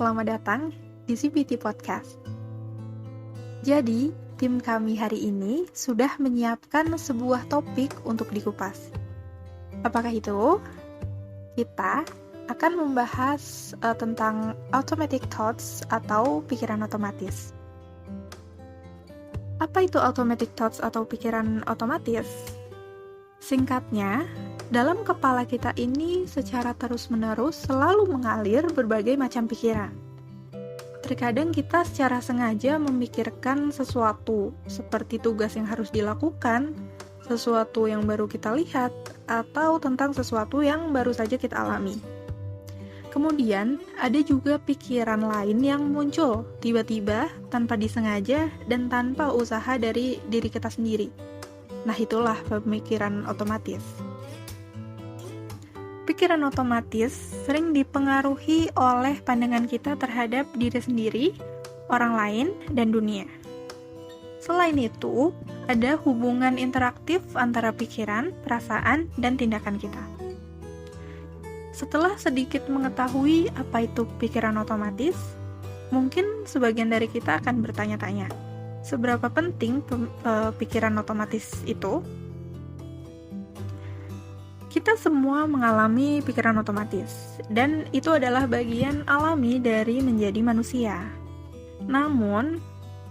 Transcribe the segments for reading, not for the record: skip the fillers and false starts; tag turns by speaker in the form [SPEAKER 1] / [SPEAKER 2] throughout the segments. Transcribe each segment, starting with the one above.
[SPEAKER 1] selamat datang di CBT Podcast. Jadi, tim kami hari ini sudah menyiapkan sebuah topik untuk dikupas. Apakah itu? Kita akan membahas tentang automatic thoughts atau pikiran otomatis. Apa itu automatic thoughts atau pikiran otomatis? Singkatnya, dalam kepala kita ini secara terus-menerus selalu mengalir berbagai macam pikiran. Terkadang kita secara sengaja memikirkan sesuatu, seperti tugas yang harus dilakukan, sesuatu yang baru kita lihat, atau tentang sesuatu yang baru saja kita alami. Kemudian, ada juga pikiran lain yang muncul tiba-tiba, tanpa disengaja, dan tanpa usaha dari diri kita sendiri. Nah, itulah pemikiran otomatis. Pikiran otomatis sering dipengaruhi oleh pandangan kita terhadap diri sendiri, orang lain, dan dunia. Selain itu, ada hubungan interaktif antara pikiran, perasaan, dan tindakan kita. Setelah sedikit mengetahui apa itu pikiran otomatis, mungkin sebagian dari kita akan bertanya-tanya, seberapa penting pikiran otomatis itu? Kita semua mengalami pikiran otomatis, dan itu adalah bagian alami dari menjadi manusia. Namun,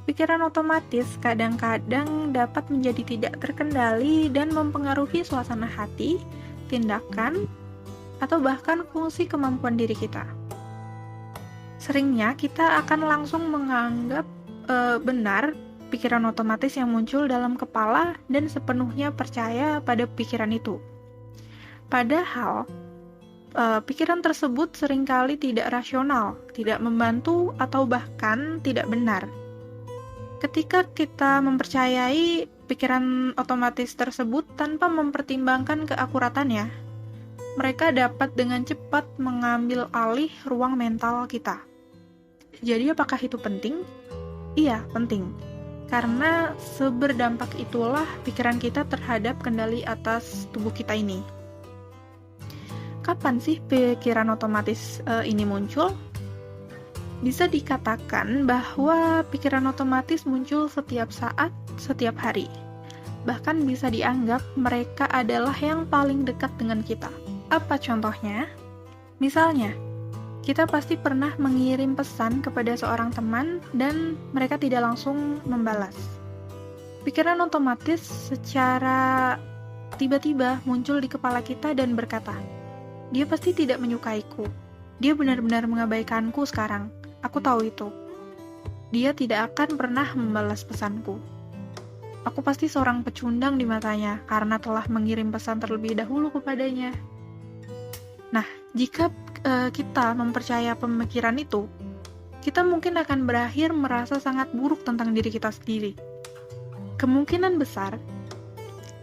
[SPEAKER 1] pikiran otomatis kadang-kadang dapat menjadi tidak terkendali dan mempengaruhi suasana hati, tindakan, atau bahkan fungsi kemampuan diri kita. Seringnya kita akan langsung menganggap benar pikiran otomatis yang muncul dalam kepala dan sepenuhnya percaya pada pikiran itu. Padahal, pikiran tersebut seringkali tidak rasional, tidak membantu, atau bahkan tidak benar. Ketika kita mempercayai pikiran otomatis tersebut tanpa mempertimbangkan keakuratannya, mereka dapat dengan cepat mengambil alih ruang mental kita. Jadi, apakah itu penting? Iya, penting. Karena seberdampak itulah pikiran kita terhadap kendali atas tubuh kita ini. Kapan sih pikiran otomatis ini muncul? Bisa dikatakan bahwa pikiran otomatis muncul setiap saat, setiap hari. Bahkan bisa dianggap mereka adalah yang paling dekat dengan kita. Apa contohnya? Misalnya, kita pasti pernah mengirim pesan kepada seorang teman dan mereka tidak langsung membalas. Pikiran otomatis secara tiba-tiba muncul di kepala kita dan berkata, "Dia pasti tidak menyukaiku. Dia benar-benar mengabaikanku sekarang. Aku tahu itu. Dia tidak akan pernah membalas pesanku. Aku pasti seorang pecundang di matanya karena telah mengirim pesan terlebih dahulu kepadanya." Nah, jika kita mempercaya pemikiran itu, kita mungkin akan berakhir merasa sangat buruk tentang diri kita sendiri. Kemungkinan besar,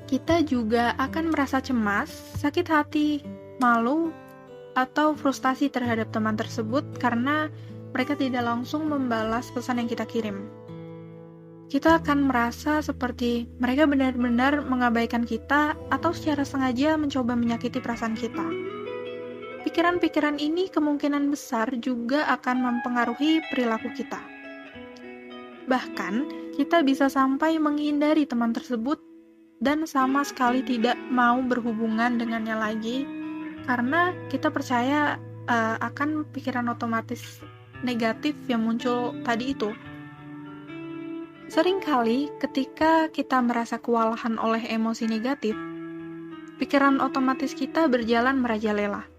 [SPEAKER 1] kita juga akan merasa cemas, sakit hati, malu, atau frustasi terhadap teman tersebut karena mereka tidak langsung membalas pesan yang kita kirim. Kita akan merasa seperti mereka benar-benar mengabaikan kita atau secara sengaja mencoba menyakiti perasaan kita. Pikiran-pikiran ini kemungkinan besar juga akan mempengaruhi perilaku kita. Bahkan, kita bisa sampai menghindari teman tersebut dan sama sekali tidak mau berhubungan dengannya lagi karena kita percaya akan pikiran otomatis negatif yang muncul tadi itu. Seringkali ketika kita merasa kewalahan oleh emosi negatif, pikiran otomatis kita berjalan merajalela.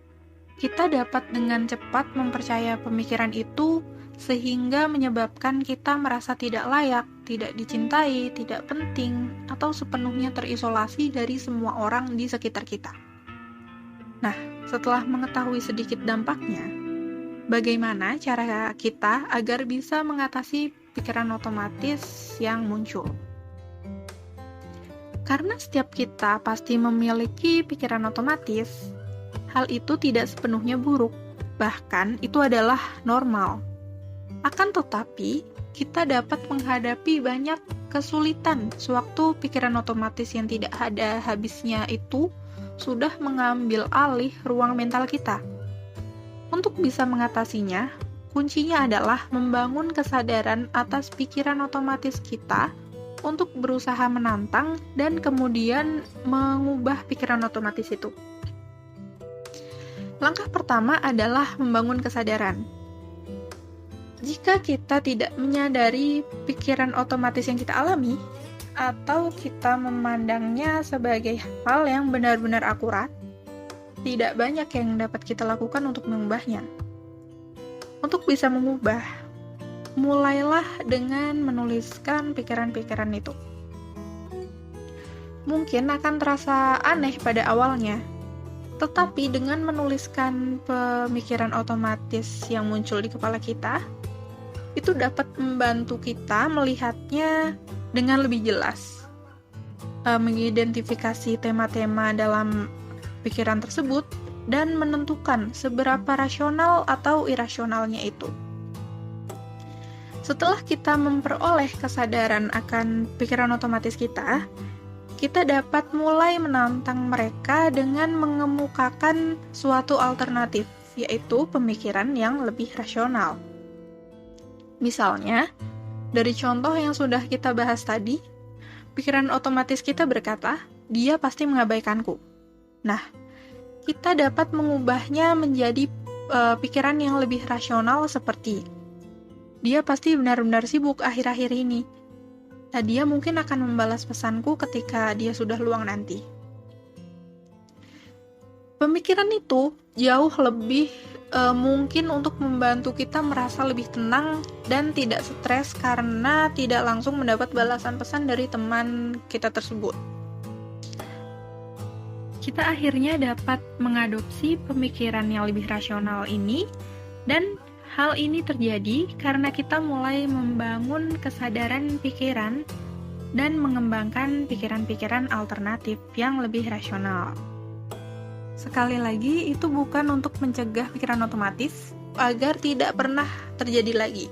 [SPEAKER 1] Kita dapat dengan cepat mempercaya pemikiran itu sehingga menyebabkan kita merasa tidak layak, tidak dicintai, tidak penting, atau sepenuhnya terisolasi dari semua orang di sekitar kita. Nah, setelah mengetahui sedikit dampaknya, bagaimana cara kita agar bisa mengatasi pikiran otomatis yang muncul? Karena setiap kita pasti memiliki pikiran otomatis, hal itu tidak sepenuhnya buruk, bahkan itu adalah normal. Akan tetapi, kita dapat menghadapi banyak kesulitan sewaktu pikiran otomatis yang tidak ada habisnya itu sudah mengambil alih ruang mental kita. Untuk bisa mengatasinya, kuncinya adalah membangun kesadaran atas pikiran otomatis kita untuk berusaha menantang dan kemudian mengubah pikiran otomatis itu. Langkah pertama adalah membangun kesadaran. Jika kita tidak menyadari pikiran otomatis yang kita alami, atau kita memandangnya sebagai hal yang benar-benar akurat, tidak banyak yang dapat kita lakukan untuk mengubahnya. Untuk bisa mengubah, mulailah dengan menuliskan pikiran-pikiran itu. Mungkin akan terasa aneh pada awalnya, tetapi dengan menuliskan pemikiran otomatis yang muncul di kepala kita, itu dapat membantu kita melihatnya dengan lebih jelas, mengidentifikasi tema-tema dalam pikiran tersebut, dan menentukan seberapa rasional atau irasionalnya itu. Setelah kita memperoleh kesadaran akan pikiran otomatis kita dapat mulai menantang mereka dengan mengemukakan suatu alternatif, yaitu pemikiran yang lebih rasional. Misalnya, dari contoh yang sudah kita bahas tadi, pikiran otomatis kita berkata, dia pasti mengabaikanku. Nah, kita dapat mengubahnya menjadi pikiran yang lebih rasional seperti, dia pasti benar-benar sibuk akhir-akhir ini. Nah, dia mungkin akan membalas pesanku ketika dia sudah luang nanti. Pemikiran itu jauh lebih mungkin untuk membantu kita merasa lebih tenang dan tidak stres karena tidak langsung mendapat balasan pesan dari teman kita tersebut. Kita akhirnya dapat mengadopsi pemikiran yang lebih rasional ini, dan hal ini terjadi karena kita mulai membangun kesadaran pikiran dan mengembangkan pikiran-pikiran alternatif yang lebih rasional. Sekali lagi, itu bukan untuk mencegah pikiran otomatis agar tidak pernah terjadi lagi.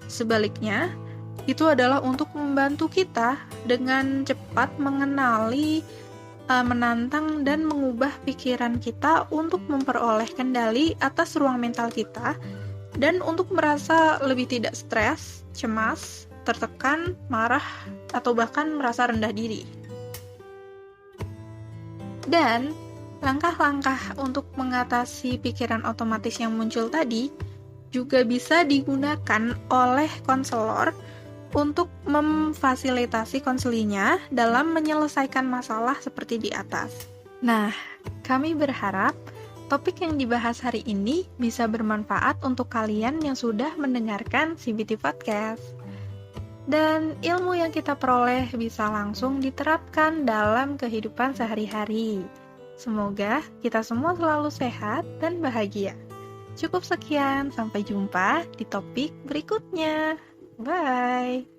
[SPEAKER 1] Sebaliknya, itu adalah untuk membantu kita dengan cepat mengenali, menantang, dan mengubah pikiran kita untuk memperoleh kendali atas ruang mental kita dan untuk merasa lebih tidak stres, cemas, tertekan, marah, atau bahkan merasa rendah diri. Dan langkah-langkah untuk mengatasi pikiran otomatis yang muncul tadi juga bisa digunakan oleh konselor untuk memfasilitasi konselinya dalam menyelesaikan masalah seperti di atas. Nah, kami berharap topik yang dibahas hari ini bisa bermanfaat untuk kalian yang sudah mendengarkan CBT Podcast. Dan ilmu yang kita peroleh bisa langsung diterapkan dalam kehidupan sehari-hari. Semoga kita semua selalu sehat dan bahagia. Cukup sekian, sampai jumpa di topik berikutnya. Bye!